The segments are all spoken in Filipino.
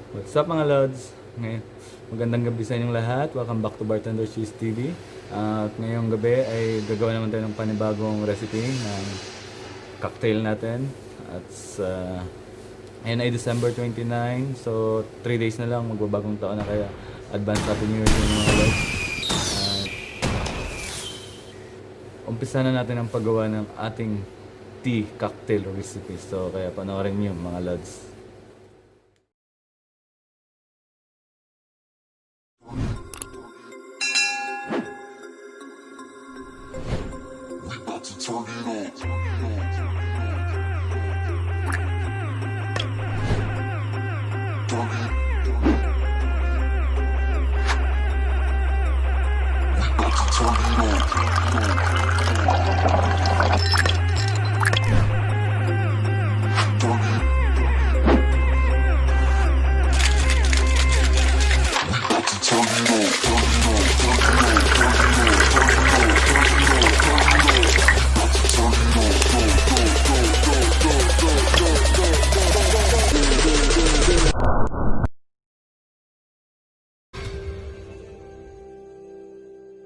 What's up mga lods? Ngayon, magandang gabi sa inyong lahat. Welcome back to Bartender Cheese TV. At ngayong gabi ay gagawa naman tayo ng panibagong recipe ng cocktail natin. At ngayon ay December 29. So 3 days na lang, magbabagong taon na, kaya advance Happy New Year sa inyo mga lods. Umpisa na natin ang paggawa ng ating tea cocktail recipe. So kaya panoorin niyo mga lods.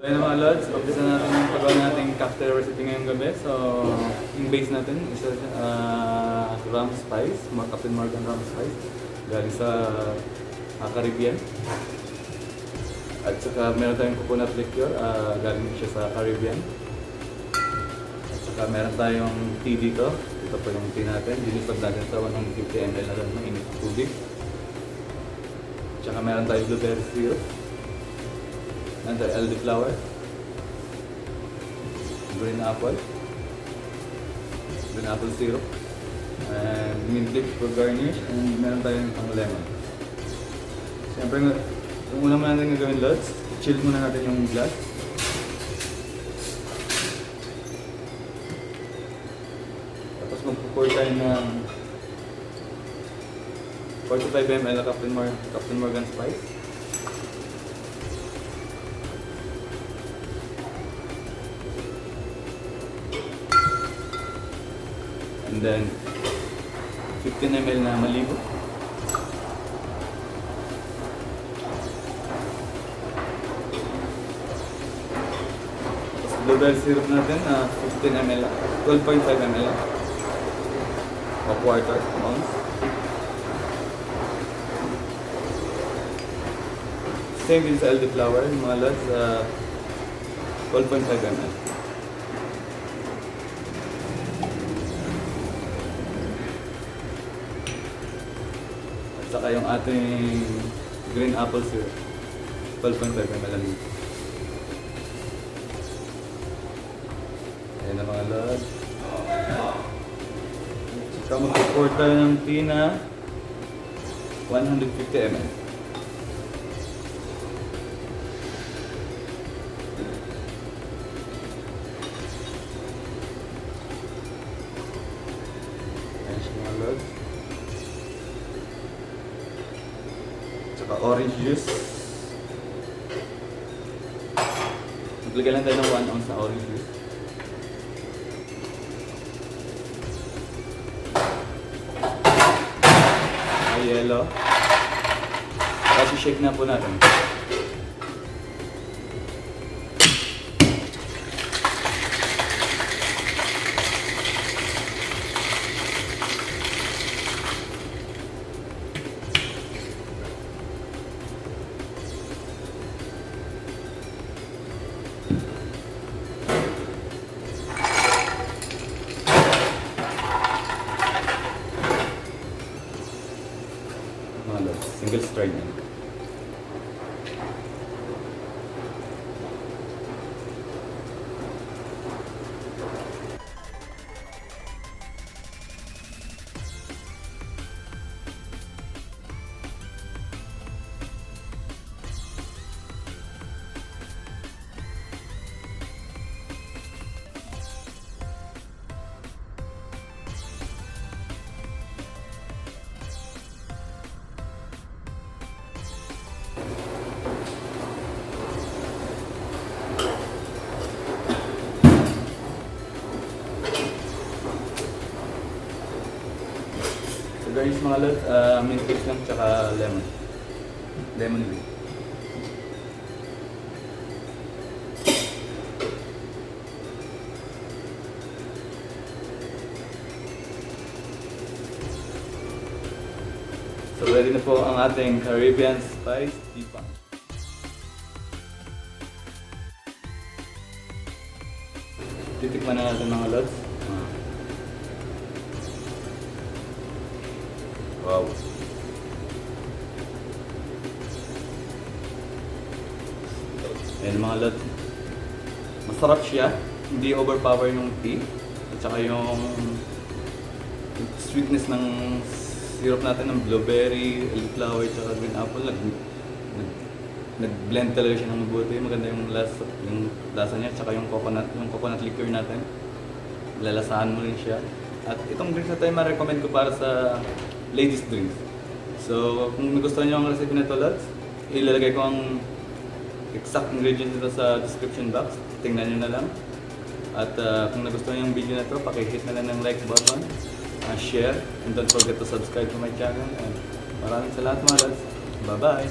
Ayun mga lods, umpisa natin yung paggawa nating cocktail recipe ngayong gabi. So, yung base natin is rum spice, Captain Morgan rum spice, galing sa Caribbean. At saka meron tayong coconut liqueur, galing siya sa Caribbean. At saka meron tayong tea dito. Ito po yung tea natin, dinisod natin sa 150 ml na lang ng init tubig. At saka meron tayong blueberry syrup. And the elderflower, green apple syrup, and mint leaf for garnish, and meron tayong pang lemon. Siyempre, yung una muna natin gagawin lods, chill muna natin yung glass. Tapos magpo-pour tayo ng 45 ml Captain Morgan spice. And then 15 ml na malibu. Tapos blueberry syrup natin na 15 ml, 12.5 ml o quarter ounce. Same din sa elderflower, mga lods, 12.5 ml. Saka yung ating green apple syrup, 12.5 ml. Ayan na mga lods. Saka mag-pour tayo ng tea na 150 ml. Ayan siya mga lods. Saka orange juice. Maglagay lang tayo ng 1 ounce na orange juice. May yellow. Kasi shake na po natin. Single strain yan. garnish mga lods, mint leaves lang tsaka lemon. Lemon leaf. So ready na po ang ating Caribbean Spice Tea Punch. Titikman na natin mga lods. Wow. Ayan mga lods. Masarap siya. Hindi overpower yung tea. At saka yung sweetness ng syrup natin ng blueberry, elderflower, tsaka green apple. Nag-blend talaga siya ng mabuti. Maganda yung lasa niya, tsaka yung coconut liqueur natin. Lalasahan mo rin siya. At itong drinks na tayo ma-recommend ko para sa ladies drinks. So, kung gusto niyo ang recipe na to, lads, ilalagay ko ang exact ingredients nito sa description box. Tingnan niyo na lang. At kung nagustuhan niyo yung video na to, paki-hit na lang ng like button, share, and don't forget to subscribe to my channel. And maraming salamat mga lads. Bye-bye!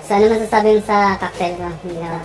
So ano masasabi mo sa cocktail ko? Hindi na.